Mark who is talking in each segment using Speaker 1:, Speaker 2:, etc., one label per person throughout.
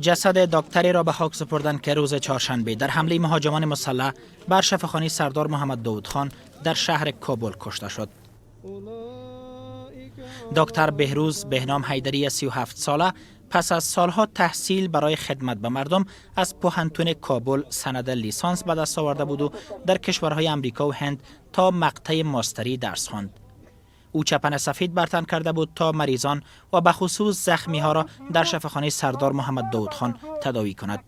Speaker 1: جسد دکتری را به خاک سپردند که روز چهارشنبه در حمله مهاجمان مسلح بر شفاخانه سردار محمد داود خان در شهر کابل کشته شد. دکتر بهروز بهنام حیدری 37 ساله پس از سالها تحصیل برای خدمت به مردم از پوهنتون کابل سند لیسانس به دست آورده بود و در کشورهای امریکا و هند تا مقطع ماستری درس خواند. او چپن سفید بر تن کرده بود تا مریضان و به خصوص زخمی ها را در شفاخانه سردار محمد داود خان تداوی کند.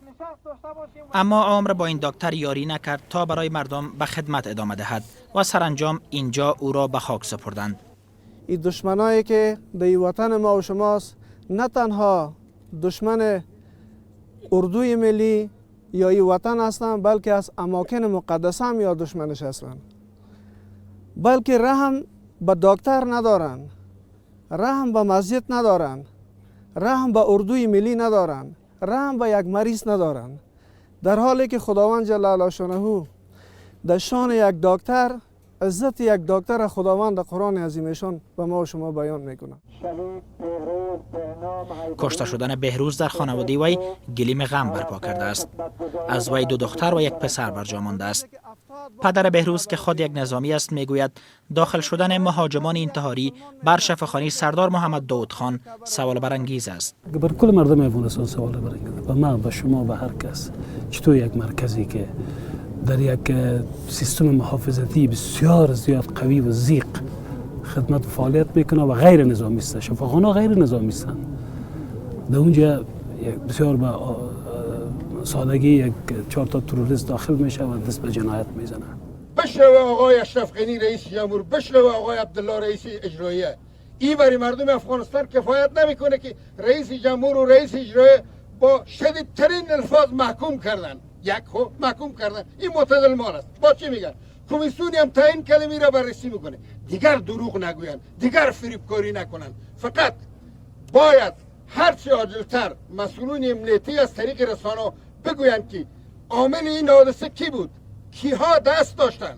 Speaker 1: اما عمر با این دکتر یاری نکرد تا برای مردم به خدمت ادامه دهد و سرانجام اینجا او را به خاک سپردند.
Speaker 2: این دشمنایی که در وطن ما و شماست نه تنها دشمن اردوی ملی یا این وطن هستند، بلکه از اماکن مقدسه هم یا دشمنش هستند. بلکه رحم به دکتر ندارند، رحم به مسجد ندارند، رحم به اردوی ملی ندارند، رحم به یک مریض ندارند. در حالی که خداوند جل الله شانه در شان یک دکتر، عزت یک دکتر خداوند در قرآن عظیمشان به ما و شما بیان میکنه.
Speaker 1: کشته شدن بهروز در خانواده وی گلیم غم برپا کرده است. از وی 2 دختر و 1 پسر بر جا مانده است. پدر بهروز که خود یک نظامی است میگوید داخل شدن مهاجمان انتحاری بر شفاخانه سردار محمد داود خان سوال برانگیز است.
Speaker 3: بر کل مردم افغانستان سوال برانگیز. و ما به شما به هر کس چطور یک مرکزی که در یک سیستم محافظتی بسیار زیاد قوی و زیق خدمت و فعالیت میکنه و غیر نظامی است. شفاخانه غیر نظامی است. در اونجا بسیار با سادگی یک 4 تا تروریست داخل میشه و دست به جنایت میزنه.
Speaker 4: بشنوه آقای اشرف غنی رئیس جمهور، بشنوه آقای عبدالله رئیس اجراییه. این برای مردم افغانستان کفایت نمیکنه که رئیس جمهور و رئیس اجراییه با شدیدترین الفاظ محکوم کردن. محکوم کردن. این معتدل مال است. با چی میگن؟ کمیسیونی هم تعیین کلمی را بررسی میکنه. دیگر دروغ نگوین، دیگر فریبکاری نکنن. فقط باید هرچی عاجلتر مسئولین امنیتی از طریق رسانه بگویند که عامل این حادثه کی بود، کیها دست داشتن.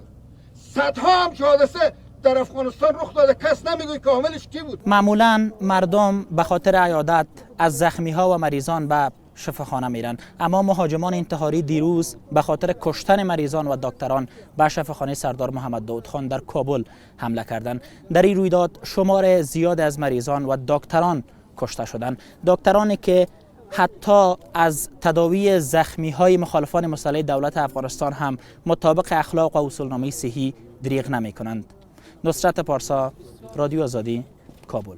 Speaker 4: صدها هم حادثه در افغانستان رخ داده، کس نمیگوید که عاملش کی بود.
Speaker 1: معمولا مردم به خاطر عیادت از زخمی ها و مریضان به شفاخانه میرن، اما مهاجمان انتحاری دیروز به خاطر کشتن مریضان و دکتران به شفاخانه سردار محمد داود خان در کابل حمله کردند. در این رویداد شمار زیاد از مریضان و دکتران کشته شدند. دکترانی که حتی از تداوی زخمی های مخالفان مسلح دولت افغانستان هم مطابق اخلاق و اصولنامه صحی دریغ نمی کنند. نصرت پارسا، رادیو آزادی، کابل.